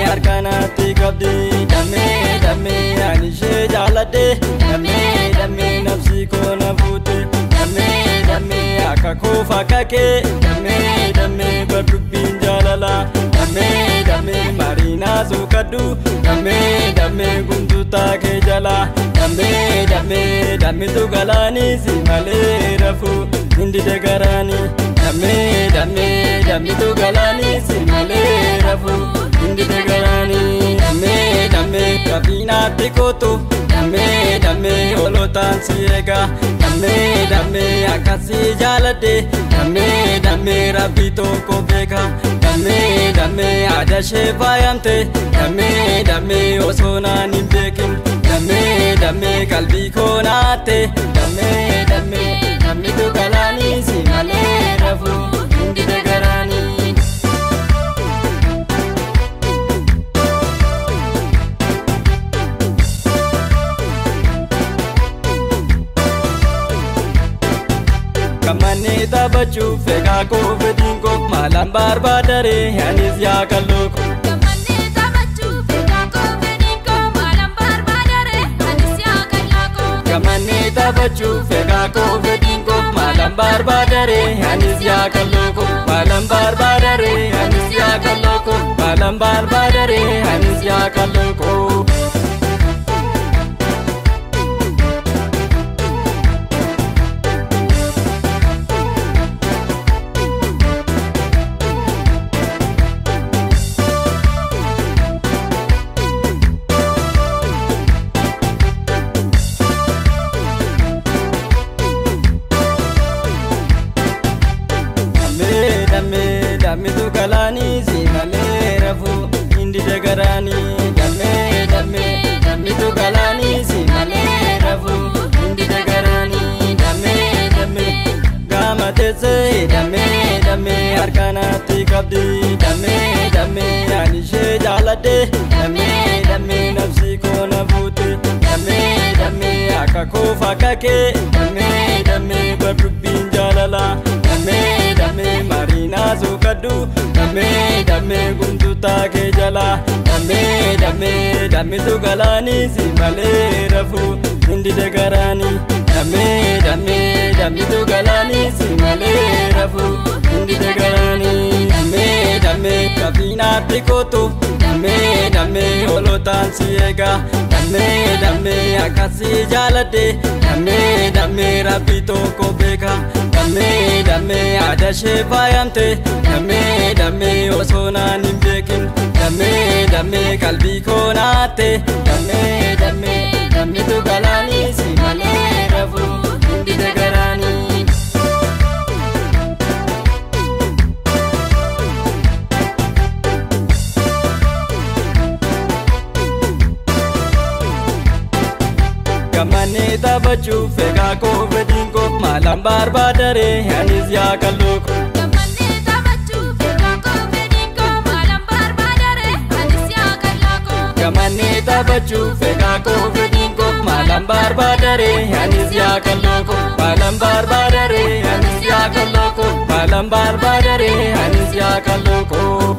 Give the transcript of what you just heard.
harkanatti qabdi. Dammee ani ishee jaaladhe. Dammee nafsi koo na fuute. Dammee akka koo fakka kee. Dammee bardubbiin jaalala. Dammee mariinaa suukadhu. Dammee guntutaa kee jala. Dammitu galaanii si malee rafu hindi dagaraani. Dammitu galaanii si malee rafu hindi dagaraani. Dammee kabinaatti kootu. Dammee olotaan si eega. Dammee akkasii jaaladhe. Dammee rabbi tokko beeka. Dammee aadaa ishee faayamte. Dammee osoo naan hin beekin. Dammee qalbii koo naatte. Dammitu galaanii si malee rafu hindi dagaraani. Kamanee taphachuuf egaa koo fedhiin koo maalaan barbaadare anis yaa kalloo koo. Kamanee taphachuuf egaa koo fedhiin koo maalaan barbaadare anis yaa kalloo koo. Kamanee taphachuuf egaa koo fedhiin koo maalaan barbaadare anis yaa kalloo koo. Maalaan barbaadare anis yaa kalloo koo. Maalaan barbaadare anis yaa kalloo koo. Dammitu galaanii si malee rafu hindi dagaraani. Dammitu galaanii si malee rafu hindi dagaraani. Dammee gama teessee. Dammee harkanatti qabdi. Dammee ani ishee jaaladhe. Dammee nafsi koo na fuute. Dammee akka koo fakka kee. Dammee bardubbiin jaalala. Dammee mariinaa suukadhu. Dammee guntutaa kee jala. Dammitu galaanii si malee rafu hindi dagaraani. Dammitu galaanii si malee rafu hindi dagaraani. Dammee kabinaatti kootu. Dammee olotaan si eega. Dammee akkasii jaaladhe. Dammee rabbi tokko beeka. Dammee aadaa ishee faayamte. Dammee osoo naan hin beekin. Dammee qalbii koo naatte. Dammitu galaanii si malee rafu hindi dagaraani. Kamanee taphachuuf egaa koo fedhiin koo maalaan barbaadare anis yaa kalloo koo. Kamanee taphachuuf egaa koo fedhiin koo maalaan barbaadare anis yaa kalloo koo. Kamanee taphachuuf egaa koo fedhiin koo maalaan barbaadare anis yaa kalloo koo. Maalaan barbaadare anis yaa kalloo koo. Maalaan barbaadare anis yaa kalloo koo.